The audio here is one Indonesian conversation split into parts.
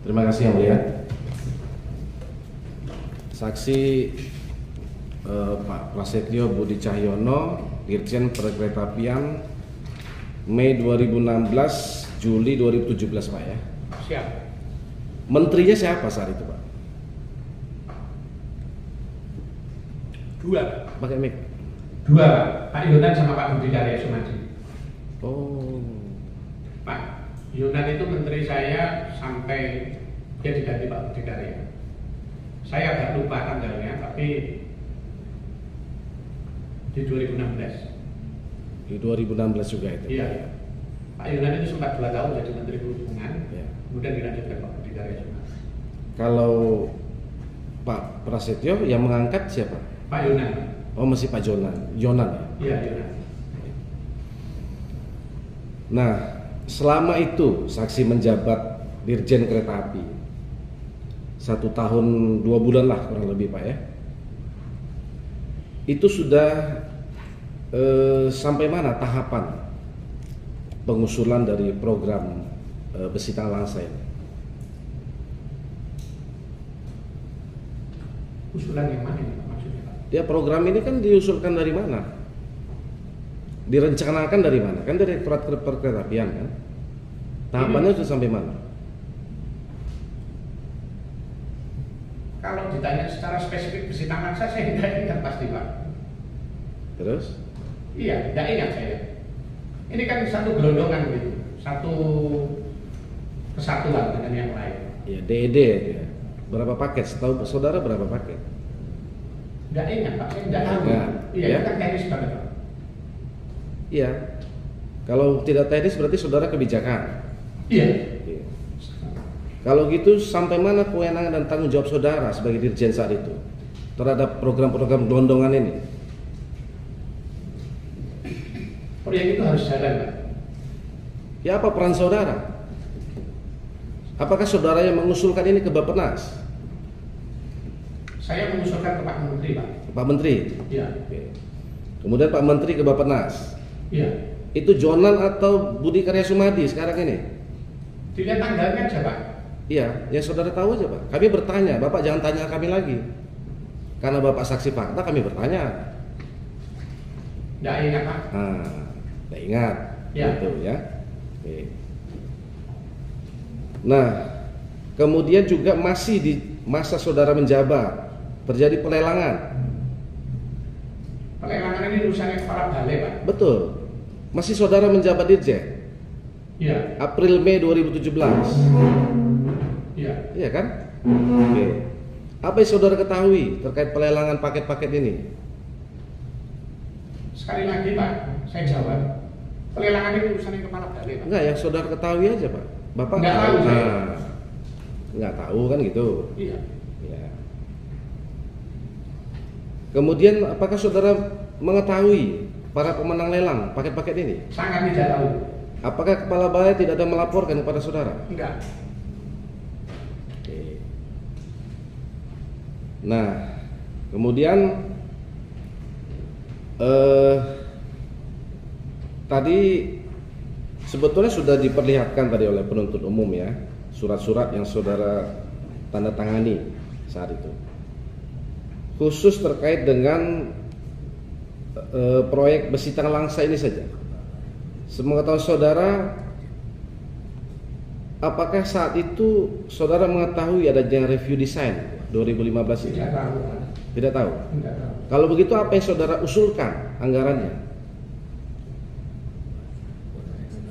Terima kasih yang mulia. Saksi Pak Prasetyo Budi Cahyono, Dirjen Perkeretaapian, Mei 2016, Juli 2017, Pak ya. Siap. Menterinya siapa saat itu, Pak? Dua. Pakai mic. Dua, Pak Yonan sama Pak Budi Karya Sumadi. Oh. Pak Yonan itu menteri saya sampai dia diganti Pak Budi Karya. Saya agak lupa tanggalnya, tapi di 2016. Di 2016 juga itu. Iya. Pak Yonan itu sempat 2 tahun jadi Menteri Perhubungan, Ya. kemudian dilanjutkan Pak Budi Karya Sumadi. Kalau Pak Prasetyo yang mengangkat siapa? Pak Yonan. Oh, masih Pak Yonan ya? Iya, Yonan. Nah, selama itu saksi menjabat Dirjen Kereta Api 1 tahun 2 bulan lah kurang lebih, Pak ya. Itu sudah sampai mana tahapan pengusulan dari program besi Langsa ini? Usulan yang mana ini Pak maksudnya Pak? Ya, program ini kan diusulkan dari mana? Direncanakan dari mana? Kan dari Direktorat Perkeretaapian kan? Tahapannya sudah sampai mana? Kalau ditanya secara spesifik besi Langsa saya tidak ingat pasti Pak. Terus? Iya, tidak ingat saya. Ini kan satu gelondongan gitu, satu kesatuan dengan yang lain. Ya, DED ya. Berapa paket? Setahu saudara berapa paket? Tidak ingat Pak, saya tidak tahu. Ya. Iya, Ya. itu kan teknis banget Pak. Iya. Kalau tidak teknis berarti saudara kebijakan. Iya. Iya. Kalau gitu sampai mana kewenangan dan tanggung jawab saudara sebagai dirjen saat itu terhadap program-program gelondongan ini? Proyek itu harus jalan Pak. Ya, apa peran saudara? Apakah saudara yang mengusulkan ini ke Bappenas? Saya mengusulkan ke Pak Menteri Pak. Pak Menteri? Iya. Oke. Kemudian Pak Menteri ke Bappenas. Iya. Itu Jonan atau Budi Karya Sumadi sekarang ini? Dilihat tanggalnya aja Pak. Iya, yang saudara tahu aja Pak. Kami bertanya, Bapak jangan tanya kami lagi. Karena Bapak saksi fakta, kami bertanya. Tidak ingat Pak. Nah, tidak ingat. Ya. Gitu ya. Oke. Nah, kemudian juga masih di masa saudara menjabat terjadi pelelangan. Pelelangan ini urusannya kepala balai Pak. Betul. Masih saudara menjabat dirjen. Iya. April Mei 2017. Iya. Iya kan? Oke. Apa yang saudara ketahui terkait pelelangan paket-paket ini? Sekali lagi Pak, saya jawab. Pelelangan ini urusannya kepala balai Pak. Enggak, yang saudara ketahui aja Pak. Bapak Nggak tahu saya. Nah, nggak tahu kan gitu. Iya. Ya. Kemudian apakah saudara mengetahui para pemenang lelang paket-paket ini? Sangat tidak tahu. Apakah kepala balai tidak ada melaporkan kepada saudara? Enggak. Oke. Nah, kemudian tadi sebetulnya sudah diperlihatkan tadi oleh penuntut umum ya, surat-surat yang saudara tanda tangani saat itu. Khusus terkait dengan proyek besi Langsa ini saja. Sepengetahuan saudara, apakah saat itu saudara mengetahui adanya review desain 2015 ini? Tidak tahu Pak. Tidak tahu. Tidak tahu. Kalau begitu apa yang saudara usulkan anggarannya?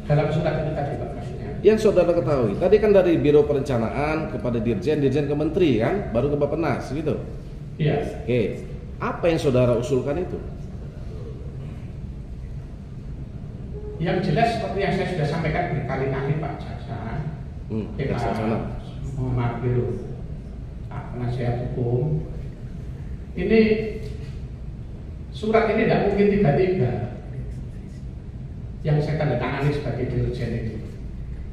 Dalam surat itu tadi Pak maksudnya. Yang saudara ketahui, tadi kan dari Biro Perencanaan kepada Dirjen ke Menteri kan, baru ke Bappenas gitu. Iya. Oke, apa yang saudara usulkan itu? Yang jelas seperti yang saya sudah sampaikan berkali-kali Pak Jaksa, Pak Saksana. Muhammad Biro, Pak Penasihat Hukum. Ini surat ini tidak mungkin tiba-tiba yang saya tanda tangani sebagai dirjen itu.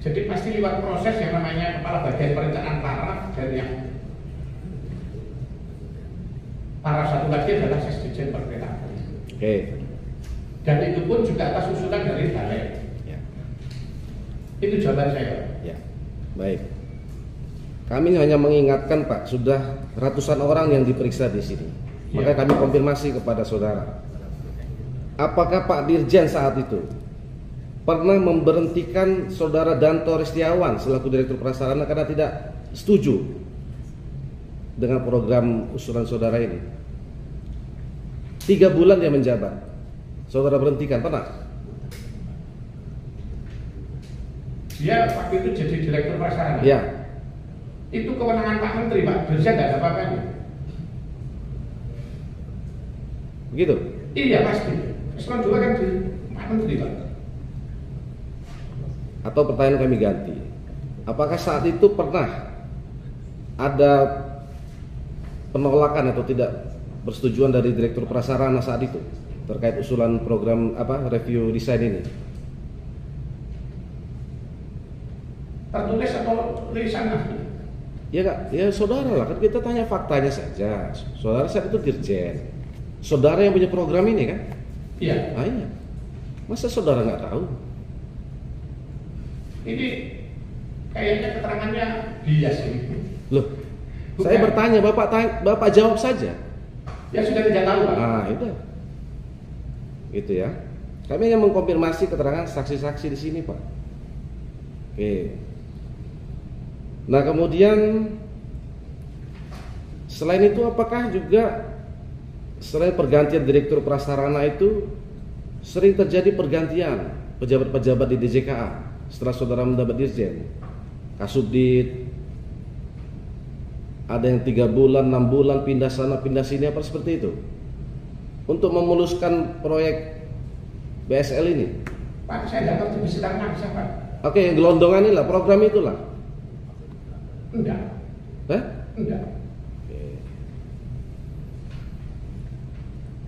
Jadi pasti lewat proses yang namanya kepala bagian perencanaan paraf dan yang para satu lagi adalah Sesdijen Perkeretaapian. Oke. Dan itu pun juga atas usulan dari balai. Ya. Itu jawaban saya. Ya, baik. Kami hanya mengingatkan Pak, sudah ratusan orang yang diperiksa di sini. Maka kami konfirmasi kepada saudara. Apakah Pak Dirjen saat itu pernah memberhentikan saudara Danto Ristiawan selaku Direktur Prasarana karena tidak setuju dengan program usulan saudara ini? 3 bulan dia menjabat, saudara berhentikan, pernah? Dia waktu itu jadi Direktur Prasarana. Ya. Itu kewenangan Pak Menteri, Pak Dirjen tidak ada apa-apanya. Begitu? Iya pasti. Eselon 2 kan di Pak Menteri, Pak. Atau pertanyaan kami ganti, apakah saat itu pernah ada penolakan atau tidak persetujuan dari Direktur Prasarana saat itu terkait usulan program review desain ini? Tertulis atau lisan? Ya enggak, ya saudara lah, kan kita tanya faktanya saja. Saudara saat itu Dirjen, saudara yang punya program ini kan? Iya. Ah, iya. Masa saudara nggak tahu? Ini kayaknya keterangannya bias ini. Loh, Bukan. saya bertanya, Bapak jawab saja. Ya sudah tidak tahu, Pak. Ah, itu. Itu ya. Kami hanya mengkonfirmasi keterangan saksi-saksi di sini, Pak. Oke. Nah, kemudian selain itu apakah juga selain pergantian Direktur Prasarana itu sering terjadi pergantian pejabat-pejabat di DJKA setelah saudara mendapat Dirjen? Kasubdit, ada yang 3 bulan, 6 bulan pindah sana pindah sini, apa seperti itu untuk memuluskan proyek BSL ini? Pak, saya dapat bisikan maksa, Pak. Oke, yang gelondongan inilah program itulah. Enggak. Hah? Enggak. Oke.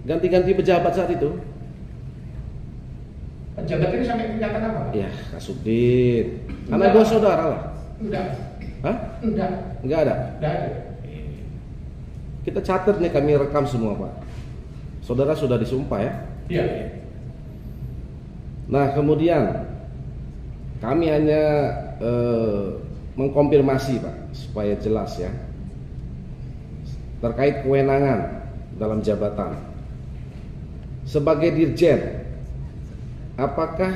Ganti-ganti pejabat saat itu? Pejabat ini sampai tingkatan apa, Pak? Ya, Kasubdit. Anak buah saudara lah. Enggak. Hah? Enggak. Enggak ada. Enggak ada. Kita catat nih, kami rekam semua, Pak. Saudara sudah disumpah ya? Iya. Nah, kemudian kami hanya mengkonfirmasi, Pak, supaya jelas ya, terkait kewenangan dalam jabatan sebagai Dirjen. Apakah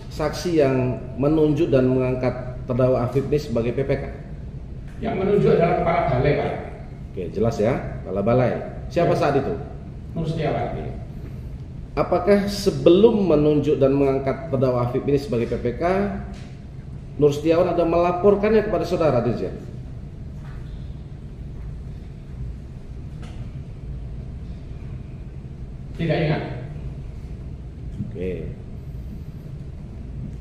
saksi yang menunjuk dan mengangkat terdakwa Afif ini sebagai PPK? Yang menunjuk adalah kepala balai, Pak. Oke, jelas ya, kepala balai. Siapa Ya. saat itu? Nur Setiawan. Apakah sebelum menunjuk dan mengangkat terdakwa Afif ini sebagai PPK, Nur Setiawan ada melaporkannya kepada saudara Dirjen? Tidak ingat. Oke.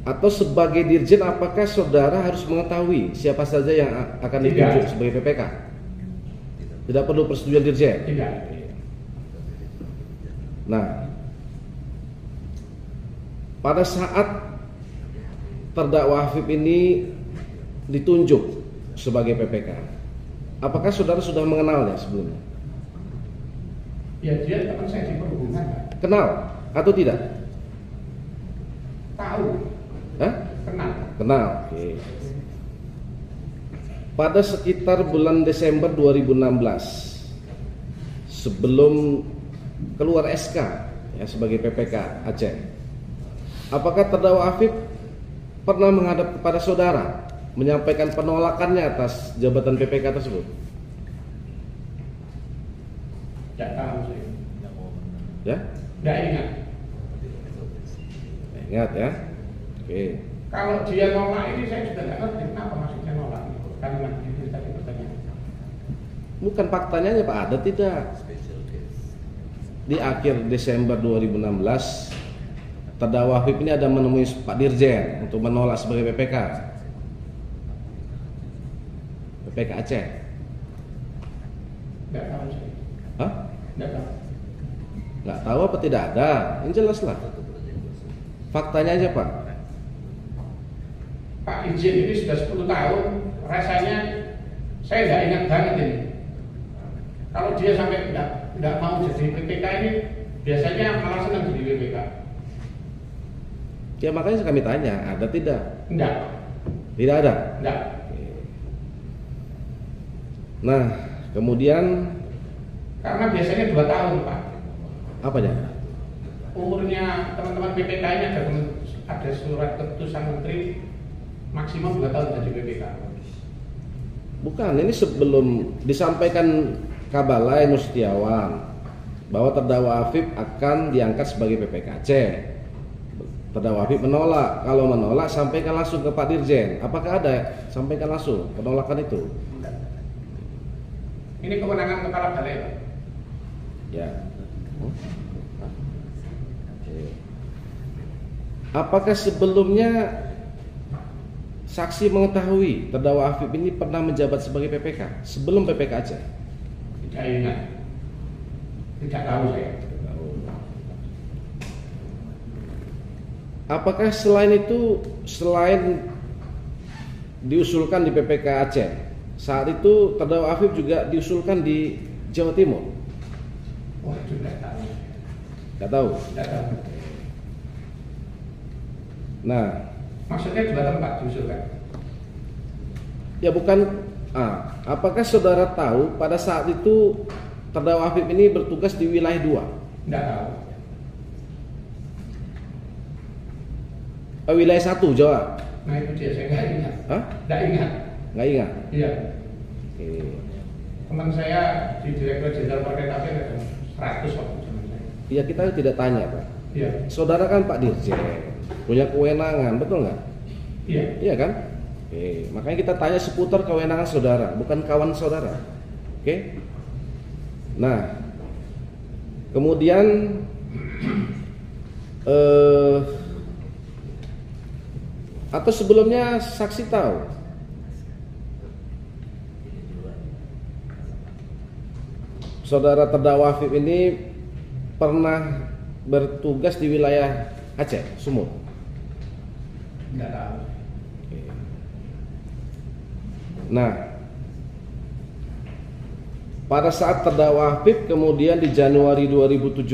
Atau sebagai Dirjen, apakah saudara harus mengetahui siapa saja yang akan ditunjuk sebagai PPK? Tidak perlu persetujuan Dirjen? Tidak. Nah, pada saat terdakwa Afif ini ditunjuk sebagai PPK, apakah saudara sudah mengenalnya sebelumnya? Ya, dia teman saya di perhubungan, Pak. Kenal atau tidak? Tahu. Hah? Kenal. Kenal. Oke. Pada sekitar bulan Desember 2016, sebelum keluar SK ya sebagai PPK Aceh, apakah terdakwa Afif pernah menghadap kepada saudara menyampaikan penolakannya atas jabatan PPK tersebut? Tidak tahu saya. Ya? Tidak ingat. Ingat ya? Oke. Kalau dia nolak ini saya juga tidak ngerti kenapa maksudnya nolak. Kalimat itu tadi pertanyaan. Bukan faktanya aja Pak, ada tidak? Di akhir Desember 2016, terdakwa Afif ini ada menemui Pak Dirjen untuk menolak sebagai PPK Aceh. Tidak tahu saya. Hah? Tidak tahu. Nggak tahu apa tidak ada? Yang jelas lah. Faktanya aja Pak. Pak izin ini sudah 10 tahun, rasanya saya tidak ingat banget ini. Kalau dia sampai tidak mau jadi PPK ini, biasanya malah senang jadi PPK. Ya makanya kami tanya, ada tidak? Enggak. Tidak ada. Enggak. Nah, kemudian Karena biasanya 2 tahun, Pak. apanya? Umurnya teman-teman PPK ini ada surat keputusan menteri maksimum 2 tahun jadi PPK. Bukan, ini sebelum disampaikan Kabalai Nur Setiawan bahwa terdakwa Afif akan diangkat sebagai PPKC. Terdakwa Afif menolak. Kalau menolak, sampaikan langsung ke Pak Dirjen. Apakah ada? Sampaikan langsung penolakan itu. Ini kewenangan kepala balai, Pak. Ya. Oke. Apakah sebelumnya saksi mengetahui terdakwa Afif ini pernah menjabat sebagai PPK sebelum PPK Aceh? Tidak ingat. Tidak tahu saya. Apakah selain itu, selain diusulkan di PPK Aceh, saat itu terdakwa Afif juga diusulkan di Jawa Timur? Wah, tidak tahu. Tidak tahu. Tidak tahu. Nah, Maksudnya 2 tempat diusulkan. ya bukan. Apakah saudara tahu pada saat itu terdakwa Afif ini bertugas di wilayah 2? Tidak tahu. Wilayah 1 Jawa? Nah itu dia, saya nggak ingat. Hah? Nggak ingat. Nggak ingat? Iya. Oke. Teman saya di Direktur Jenderal Perkereta Apian ada 100 waktu zaman saya. Ya kita tidak tanya Pak. Iya. Saudara kan Pak Dirjen, punya kewenangan, betul nggak? Iya. Iya kan? Oke. Makanya kita tanya seputar kewenangan saudara, bukan kawan saudara. Oke? Nah, kemudian atau sebelumnya saksi tahu saudara terdakwa Afif ini pernah bertugas di wilayah Aceh, Sumut? Tidak tahu. Nah, pada saat terdakwa Afif kemudian di Januari 2017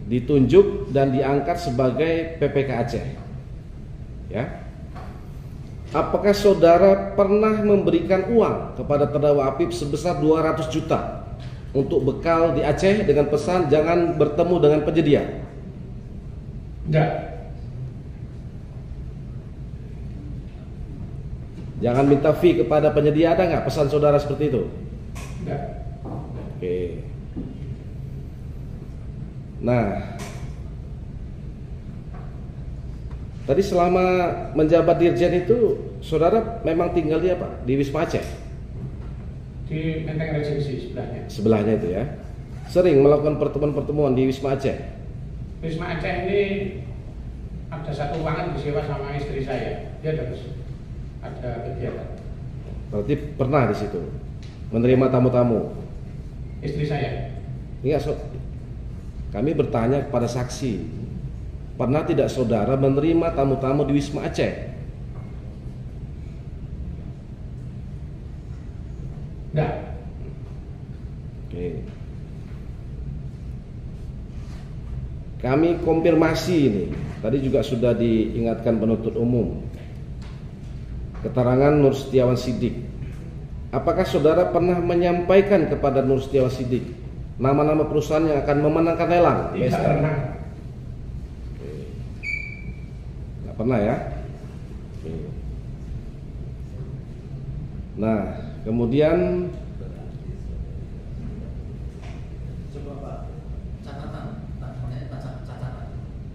ditunjuk dan diangkat sebagai PPK Aceh. Ya. Apakah saudara pernah memberikan uang kepada terdakwa Afif sebesar 200 juta untuk bekal di Aceh dengan pesan jangan bertemu dengan penyedia? Tidak. Jangan minta fee kepada penyedia, ada nggak pesan saudara seperti itu? Tidak. Oke. Nah, tadi selama menjabat Dirjen itu saudara memang tinggal di apa? Di Wisma Aceh? Di Menteng Regensi sebelahnya. Sebelahnya itu ya. Sering melakukan pertemuan-pertemuan di Wisma Aceh. Wisma Aceh ini ada satu ruangan disewa sama istri saya. Dia ada kegiatan. Berarti pernah di situ menerima tamu-tamu. Istri saya. Iya, kami bertanya kepada saksi, pernah tidak saudara menerima tamu-tamu di Wisma Aceh? Tidak. Oke. Kami konfirmasi ini. Tadi juga sudah diingatkan penuntut umum. Keterangan Nur Setiawan Siddiq. Apakah saudara pernah menyampaikan kepada Nur Setiawan Siddiq nama-nama perusahaan yang akan memenangkan lelang? Tidak pernah. Nggak pernah ya? Oke. Nah, kemudian Coba Pak, catatan,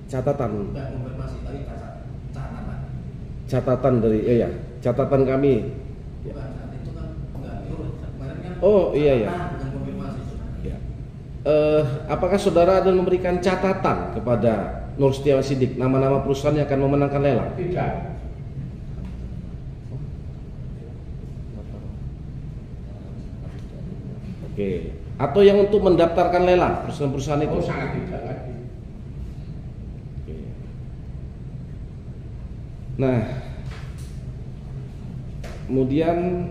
catatan nggak konfirmasi tapi catatan. catatan dari ya catatan kami. Bukan saat itu kan nggak kemarin kan. Oh iya ya. Bukan konfirmasi. Ya. Apakah saudara ada memberikan catatan kepada Nur Setiawan Siddiq nama-nama perusahaan yang akan memenangkan lelang? Tidak. Oke. Atau yang untuk mendaftarkan lelang perusahaan-perusahaan itu? Oh, sangat tidak lagi. Oke. Nah, kemudian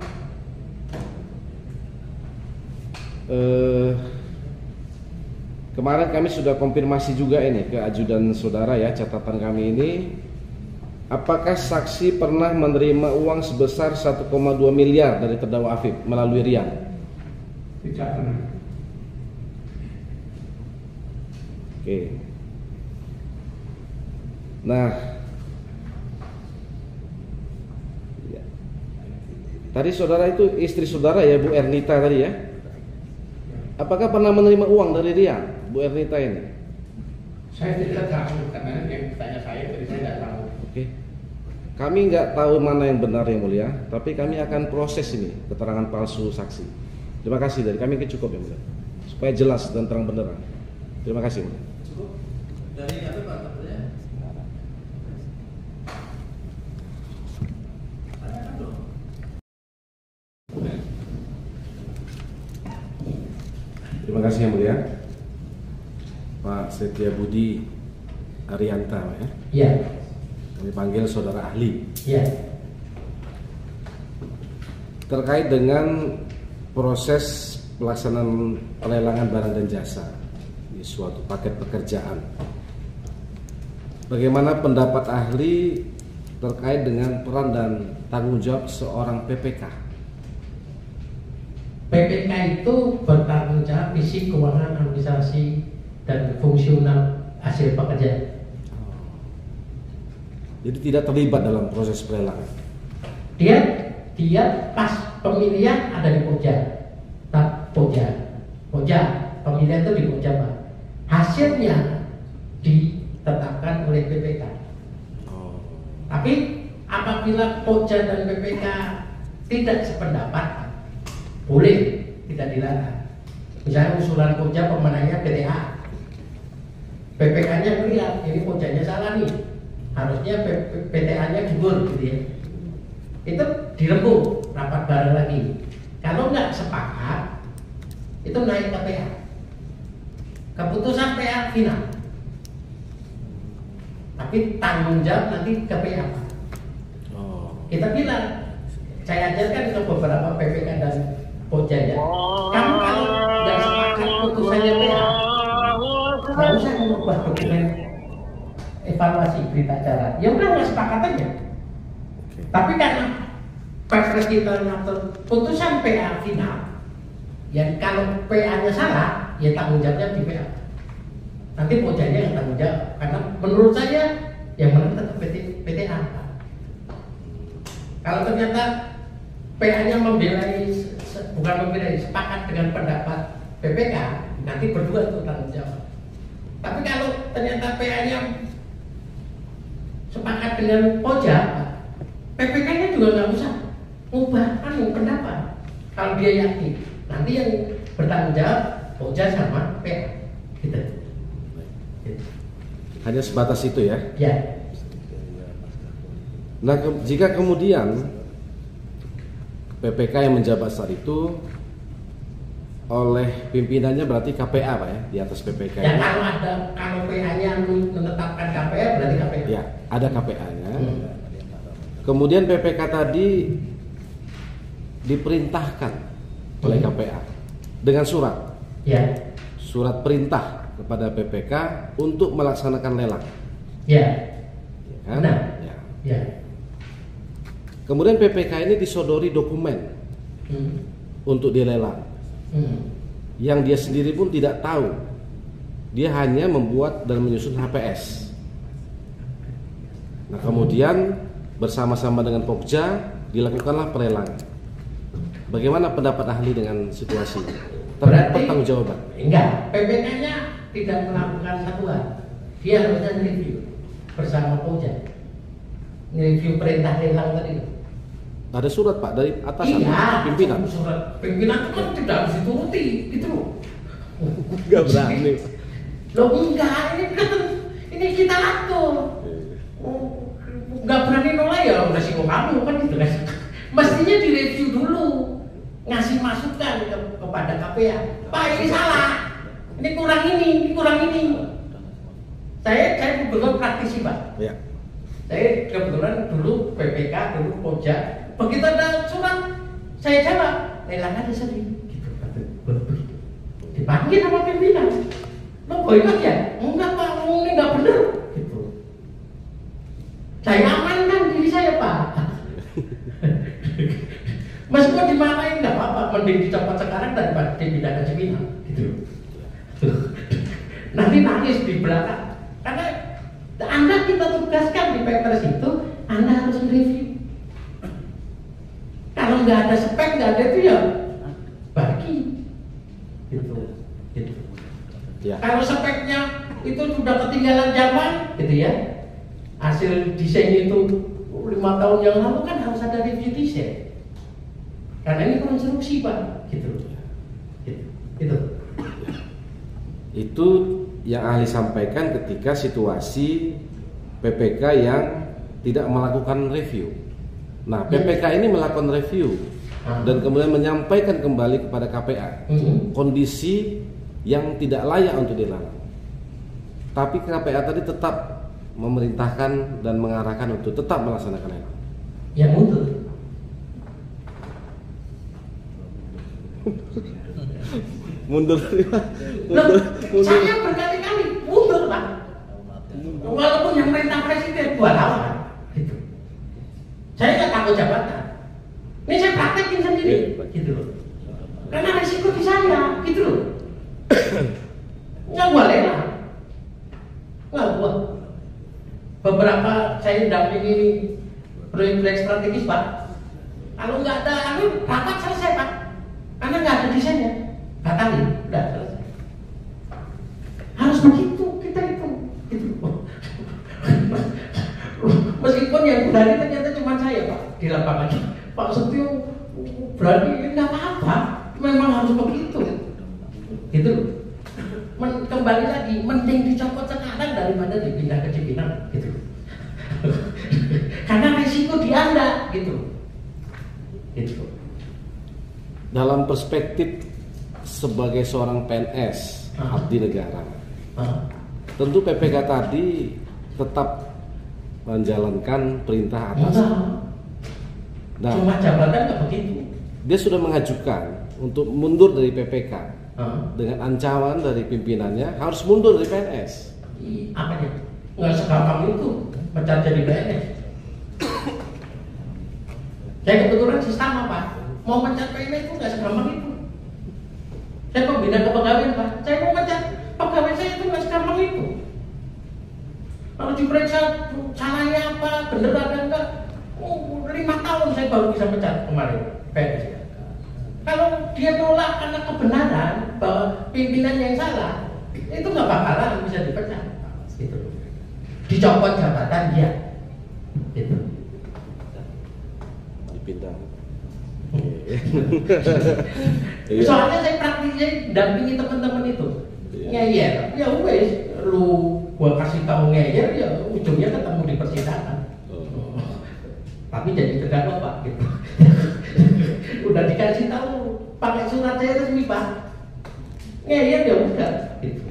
kemarin kami sudah konfirmasi juga ini ke ajudan saudara ya, catatan kami ini. Apakah saksi pernah menerima uang sebesar 1,2 miliar dari terdakwa Afif melalui Rian? Tidak pernah. Oke. Nah, ya. Tadi saudara itu istri saudara ya, Bu Ernita tadi ya. Apakah pernah menerima uang dari Rian, Bu Ernita ini? Saya tidak tahu karena yang bertanya saya, jadi saya tidak tahu. Oke. Kami nggak tahu mana yang benar yang mulia, tapi kami akan proses ini keterangan palsu saksi. Terima kasih dari kami cukup yang mulia, supaya jelas dan terang benderang. Terima kasih. Mulia. Cukup dari apa Pak? Katanya? Tanyakan dong. Terima kasih yang mulia, Pak Setia Budi Arianta ya. Iya. Kami panggil saudara ahli. Iya. Terkait dengan proses pelaksanaan pelelangan barang dan jasa di suatu paket pekerjaan, bagaimana pendapat ahli terkait dengan peran dan tanggung jawab seorang PPK? PPK itu bertanggung jawab fisik, keuangan, administrasi, dan fungsional hasil pekerjaan. Jadi tidak terlibat dalam proses pelelangan. Dia pas pemilihan ada di Pokja, pemilihan itu di Pokja Pak. Hasilnya ditetapkan oleh PPK. Tapi apabila Pokja dan PPK tidak sependapat, boleh, tidak dilarang. Misalnya usulan Pokja pemenangnya PTA, PPK-nya melihat ini Pokjanya salah nih, harusnya PTA-nya gugur gitu ya. Itu dirembuk, rapat bareng lagi. Kalau nggak sepakat, itu naik ke PA. Keputusan PA final. Tapi tanggung jawab nanti ke PA. Kita bilang, saya ajarkan ke beberapa PPK dan Pokja ya. Kamu kalau nggak sepakat putusannya PA, nggak usah mengubah dokumen evaluasi berita acara. Ya udah nggak sepakat aja. Tapi karena Perpres kita ngatur putusan PA final, ya kalau PA-nya salah, ya tanggung jawabnya di PA. Nanti Pokjanya yang tanggung jawab. Karena menurut saya yang benar tetap PTA. Kalau ternyata PA-nya sepakat dengan pendapat PPK, nanti berdua itu tanggung jawab. Tapi kalau ternyata PA-nya sepakat dengan Pokja, PPK-nya juga nggak usah ubah pendapat. Kalau dia yakin, nanti yang bertanggung jawab Pokja sama PA. Gitu. Hanya sebatas itu ya. Ya. Nah, jika kemudian PPK yang menjabat saat itu oleh pimpinannya berarti KPA Pak ya, di atas PPK. Ya kalau PA-nya menetapkan KPA berarti KPA. Ya, ada KPA-nya. Kemudian PPK tadi diperintahkan oleh KPA dengan surat. Ya. Surat perintah kepada PPK untuk melaksanakan lelang. Ya. Kan? Nah. Ya. Ya. Kemudian PPK ini disodori dokumen untuk dilelang. Yang dia sendiri pun tidak tahu. Dia hanya membuat dan menyusun HPS. Nah, kemudian bersama-sama dengan Pokja dilakukanlah pelelangan. Bagaimana pendapat ahli dengan situasi pertanggungjawaban? Enggak, PPK-nya tidak melakukan satuan. Dia harusnya review bersama Pokja. Review perintah lelang tadi. Ada surat Pak dari atas pimpinan. Surat pimpinan itu kan tidak harus dituruti, gitu loh. Enggak berani. Loh enggak, ini kita atur. Enggak berani nolak ya udah sih kamu kan gitu kan. Mestinya direview dulu, ngasih masukan kepada KPA. Pak ini salah, ini kurang ini. Saya kebetulan praktisi Pak. Ya. Saya kebetulan dulu PPK, dulu Pokja. Begitu ada surat, saya jawab, lelang aja sendiri. Gitu, dipanggil sama pimpinan. lo boykot ya? Enggak Pak, ini nggak benar. Gitu. Saya amankan diri saya Pak. Meskipun dimarahin nggak apa-apa, mending dicopot sekarang daripada dipindah ke Cipinang. Gitu. Nanti nangis di belakang. Karena Anda kita tugaskan di Pepres itu, Anda harus review. Kalau nggak ada spek, nggak ada itu ya bagi. Gitu. Ya. Kalau speknya itu sudah ketinggalan zaman, gitu ya. Hasil desain itu 5 tahun yang lalu kan harus ada review desain. Karena ini konstruksi Pak, gitu. Itu yang ahli sampaikan ketika situasi PPK yang tidak melakukan review. Nah, PPK ini melakukan review dan kemudian menyampaikan kembali kepada KPA kondisi yang tidak layak untuk dilelang. Tapi KPA tadi tetap memerintahkan dan mengarahkan untuk tetap melaksanakan lelang. Yang mundur. Mundur. Saya berkali-kali mundur Pak. Walaupun yang perintah presiden 2 tahun gitu. Saya nggak takut jabatan. Ini saya praktekin sendiri gitu loh. Karena resiko di saya gitu loh. Nggak boleh lah. Nggak boleh. Beberapa saya dampingi proyek-proyek strategis Pak. Kalau nggak ada rapat selesai Pak. Karena nggak ada desainnya. Batalin, udah selesai. Harus begitu kita itu, gitu. Meskipun yang berani ternyata cuma saya Pak di lapangan. Pak Setio berani, nggak apa-apa. Memang harus begitu, gitu. Kembali lagi, mending dicopot sekarang daripada dipindah ke Cipinang, gitu. Karena resiko di Anda, gitu. Dalam perspektif sebagai seorang PNS abdi negara, tentu PPK tadi tetap menjalankan perintah atas. Nah, cuma jabatan nggak begitu. Dia sudah mengajukan untuk mundur dari PPK dengan ancaman dari pimpinannya harus mundur dari PNS. Apanya? Nggak segampang itu pecat jadi PNS. Saya kebetulan sistem Pak, mau pecat PNS itu nggak segampang itu. Saya pembina kepegawaian Pak, saya mau pecat pegawai saya itu nggak segampang itu. Kalau diperiksa salahnya apa, bener ada enggak, 5 tahun saya baru bisa pecat kemarin PNS. Kalau dia nolak karena kebenaran bahwa pimpinan yang salah, itu nggak bakalan bisa dipecat. Gitu. Dicopot jabatan dia. Gitu. Dipindah. Soalnya saya praktiknya dampingi teman-teman itu ngeyel, ya wes, lu gua kasih tahu ngeyel, ya ujungnya ketemu di persidangan. Tapi jadi tegak Pak, gitu. Udah dikasih tahu, pakai surat saya resmi Pak, ngeyel ya udah, gitu.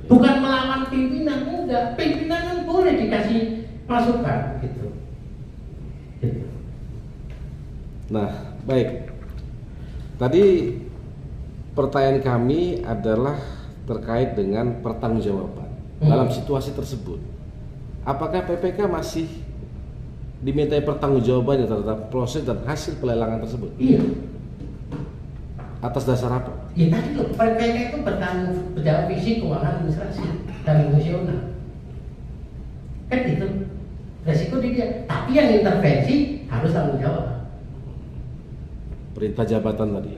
Bukan melawan pimpinan, enggak. Pimpinan kan boleh dikasih masukan, gitu. Nah, baik. Tadi pertanyaan kami adalah terkait dengan pertanggungjawaban dalam situasi tersebut. Apakah PPK masih dimintai pertanggungjawabannya terhadap proses dan hasil pelelangan tersebut? Iya. Atas dasar apa? Ya tadi loh, PPK itu bertanggung jawab fisik, keuangan, administrasi, dan emosional. Kan itu resiko di dia. Tapi yang intervensi harus tanggung jawab. Perintah jabatan tadi.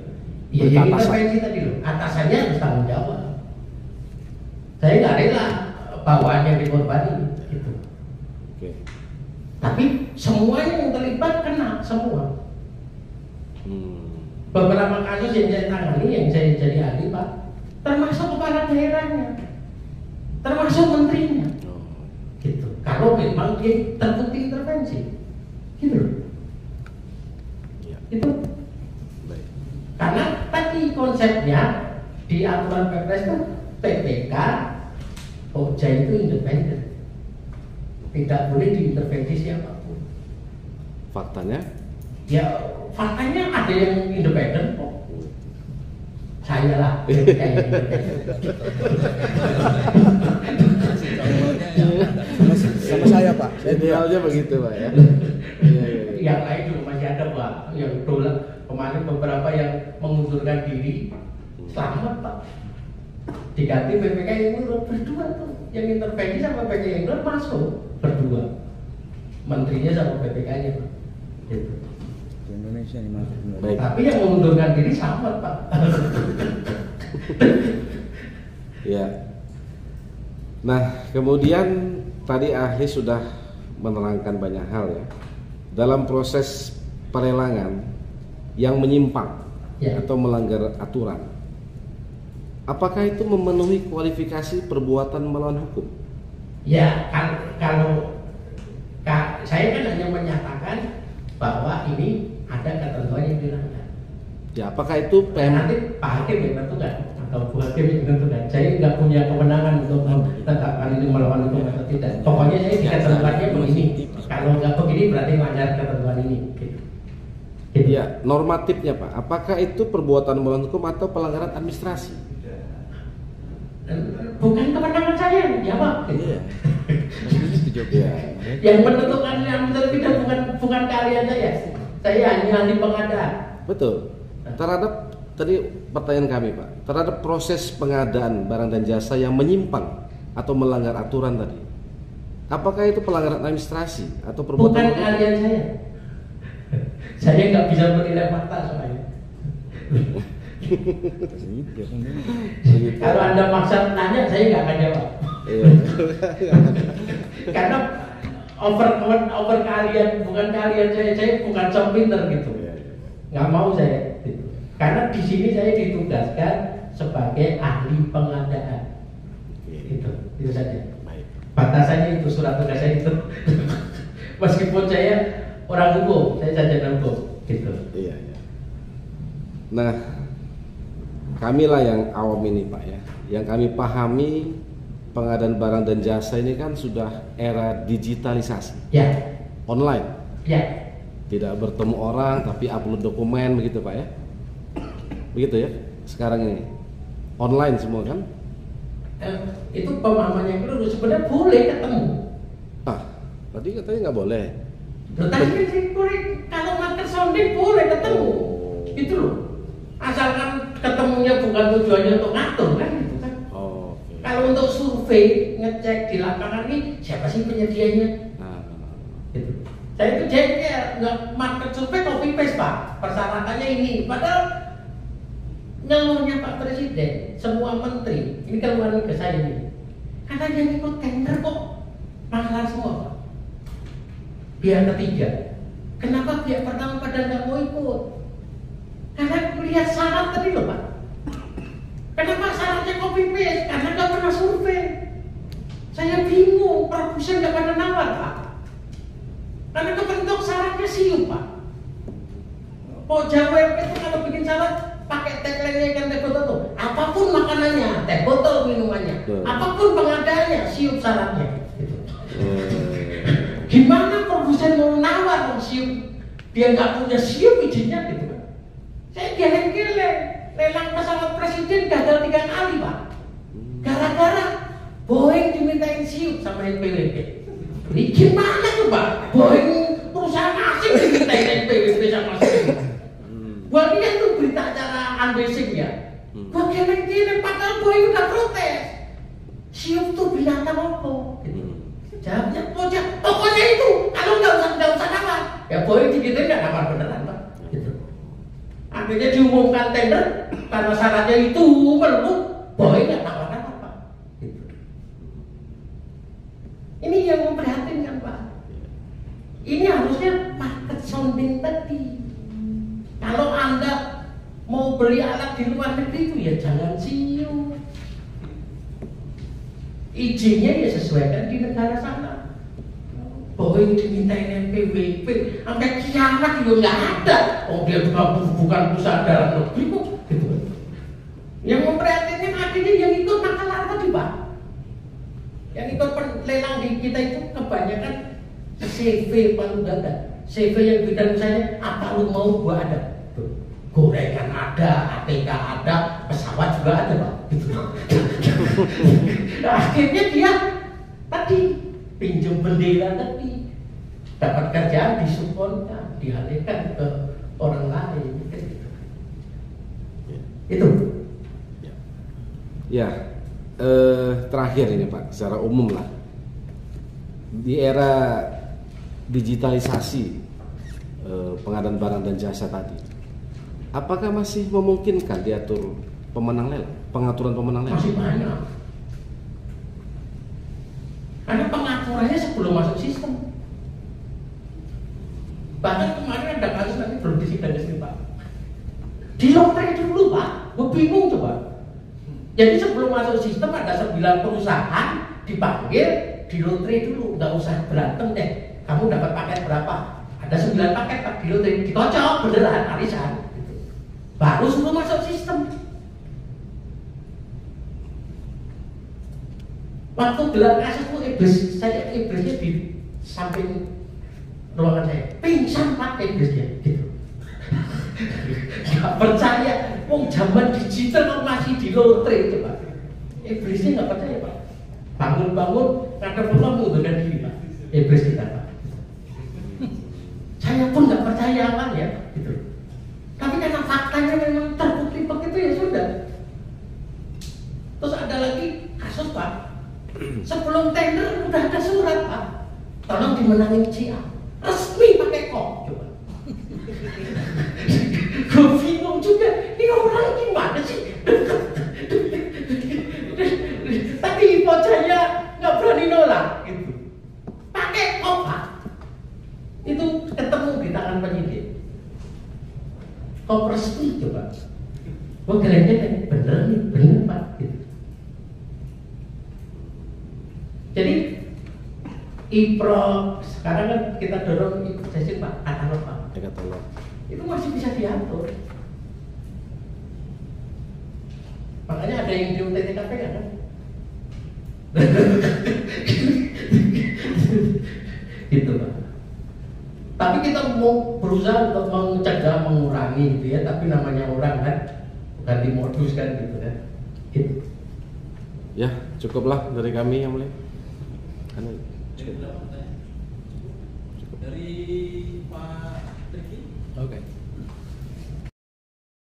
Iya, yang intervensi tadi loh, atasannya harus tanggung jawab. Saya nggak rela bawaannya dikorbanin, gitu. Oke. Tapi semuanya yang terlibat kena semua. Beberapa kasus yang saya tangani, yang saya jadi ahli Pak, termasuk kepala daerahnya, termasuk menterinya, gitu. Kalau memang dia terbukti intervensi, gitu loh. Ya. Itu. Karena tadi konsepnya di aturan Perpres itu PPK OJA itu independen, tidak boleh diintervensi siapapun. Faktanya? Ya faktanya ada yang independen kok. Saya lah kayak Sama saya Pak. Idealnya begitu Pak ya. Yang lain juga masih ada Pak, yang tolak kemarin beberapa yang mengundurkan diri, selamat Pak. Diganti PPK yang mundur berdua tuh, yang intervensi sama PPK yang mundur masuk berdua, menterinya sama PPK-nya Pak. Gitu. Di Indonesia nih Mas. Baik. Tapi yang mengundurkan diri selamat Pak. Ya. Nah, kemudian tadi ahli sudah menerangkan banyak hal ya. Dalam proses pelelangan yang menyimpang Ya. atau melanggar aturan, apakah itu memenuhi kualifikasi perbuatan melawan hukum? Ya, kalau saya kan hanya menyatakan bahwa ini ada ketentuan yang dilanggar. Ya, apakah itu Nanti Pak Hakim yang menentukan atau Bu Hakim yang menentukan. Saya nggak punya kewenangan untuk menetapkan ini melawan hukum atau tidak. Pokoknya saya di ketentuannya begini. Kalau nggak begini berarti melanggar ketentuan ini. Gitu. Ya, normatifnya Pak, apakah itu perbuatan melawan hukum atau pelanggaran administrasi? Bukan kewenangan saya yang jawab. Iya. Yang menentukan yang tidak bukan kalian saya. Saya hanya ahli pengadaan. Betul. Terhadap tadi pertanyaan kami Pak, terhadap proses pengadaan barang dan jasa yang menyimpang atau melanggar aturan tadi, apakah itu pelanggaran administrasi atau perbuatan? Bukan kalian saya. Saya nggak bisa menilai fakta soalnya. Kalau Anda maksa tanya, saya nggak akan jawab. Iya. Karena over kalian, bukan kalian saya bukan sok pinter gitu. Nggak mau saya. Gitu. Karena di sini saya ditugaskan sebagai ahli pengadaan. Itu saja. Batasannya itu surat tugas saya itu. Meskipun saya orang hukum, saya sarjana hukum. Gitu. Iya. Nah, kamilah yang awam ini Pak ya, yang kami pahami pengadaan barang dan jasa ini kan sudah era digitalisasi, Ya. online, Ya. tidak bertemu orang tapi upload dokumen begitu Pak ya, begitu ya sekarang ini online semua kan? Itu pemahamannya dulu sebenarnya boleh ketemu. Tadi katanya nggak boleh. Tadi kan sih boleh, kalau market sounding boleh ketemu, gitu loh. Asalkan ketemunya bukan tujuannya untuk ngatur kan gitu kan. Oke. Kalau untuk survei ngecek di lapangan ini siapa sih penyedianya? Gitu. Saya itu jengkel, nggak market survei copy paste Pak. Persyaratannya ini, padahal ngeluhnya Pak Presiden, semua menteri, ini keluhan ke saya ini. Karena yang ikut tender kok masalah semua Pak. Pihak ketiga, kenapa pihak pertama pada nggak mau ikut? Karena melihat syarat tadi loh Pak. Kenapa syaratnya copy paste? Karena nggak pernah survei. Saya bingung, produsen nggak pada nawar Pak. Karena kebentuk syaratnya siup Pak. Kok Jawa itu kalau bikin syarat pakai tagline-nya ikan teh botol tuh, apapun makanannya, teh botol minumannya, apapun pengadaannya, siup syaratnya. Gitu. Gimana produsen mau nawar siup? Dia nggak punya siup izinnya gitu kan? Saya geleng-geleng, lelang pesawat presiden gagal 3 kali Pak. Gara-gara Boeing dimintain siup sama NPWP. Ini gimana tuh Pak? Boeing perusahaan asing dimintain NPWP sama siup. Gua lihat tuh berita acara unbasing ya. Gua geleng-geleng padahal Boeing udah protes. Siup tuh binatang apa? Gitu. Jawabnya pokoknya itu. Kalau nggak usah nawar. Ya Boeing digituin nggak nawar beneran Pak. Gitu. Akhirnya diumumkan tender karena syaratnya itu melulu Boeing nggak nawar-nawar Pak. Gitu. Ini yang memprihatinkan Pak. Ini harusnya market sounding tadi. Kalau Anda mau beli alat di luar negeri itu ya jangan siup. Izinnya ya sesuaikan di negara sana. Boeing dimintain NPWP sampai kiamat juga nggak ada. Oh dia bukan perusahaan dalam negeri kok. Gitu. Yang memprihatinkan akhirnya yang ikut maklar tadi Pak. Yang ikut lelang di kita itu kebanyakan CV paling ganda. CV yang bidang misalnya apa lu mau gua ada. Tuh. Gorengan ada, ATK ada, pesawat juga ada Pak. Gitu. Nah, akhirnya dia tadi pinjam bendera tadi, dapat kerjaan disupportnya, dialihkan ke orang lain. Gitu. Itu. Ya, terakhir ini Pak, secara umum lah, di era digitalisasi pengadaan barang dan jasa tadi, apakah masih memungkinkan diatur pengaturan pemenang lelang? Masih banyak. Karena pengaturannya sebelum masuk sistem. Bahkan kemarin ada kasus nanti belum disidang di sini Pak. Di lotre dulu Pak, gue bingung coba. Jadi sebelum masuk sistem ada 9 perusahaan dipanggil di lotre dulu, nggak usah berantem deh. Kamu dapat paket berapa? Ada 9 paket Pak di lotre, dikocok beneran arisan. Gitu. Baru sebelum masuk sistem. Waktu gelar kasus itu iblisnya di samping ruangan saya, pingsan Pak iblisnya, gitu. Gak percaya, wong zaman digital kok masih di lotre itu Pak. Iblisnya nggak percaya Pak. Bangun-bangun, kadang pulang mengundurkan diri Pak. Iblis kita Pak. Saya pun nggak percaya awalnya, gitu. Tapi karena faktanya memang terbukti begitu ya sudah. Terus ada lagi kasus Pak. Sebelum tender udah ada surat Pak, tolong dimenangin CA, resmi pakai kok, coba. Gue bingung juga, ini orang gimana sih? Tapi bocahnya nggak berani nolak, gitu. Pakai kok Pak, itu ketemu di tangan penyidik. Kok resmi coba? Gue kira-kira bener Pak, gitu. Jadi IPRO sekarang kan kita dorong IPRO Pak, katalog Pak. Katalog. Itu masih bisa diatur. Makanya ada yang di UTTKP kan? Gitu Pak. Tapi kita mau berusaha untuk mencegah, mengurangi gitu ya. Tapi namanya orang kan ganti modus kan gitu kan. Gitu. Ya, cukuplah dari kami yang mulia. Dari berapa pertanyaan? Dari Pak Riki. Oke.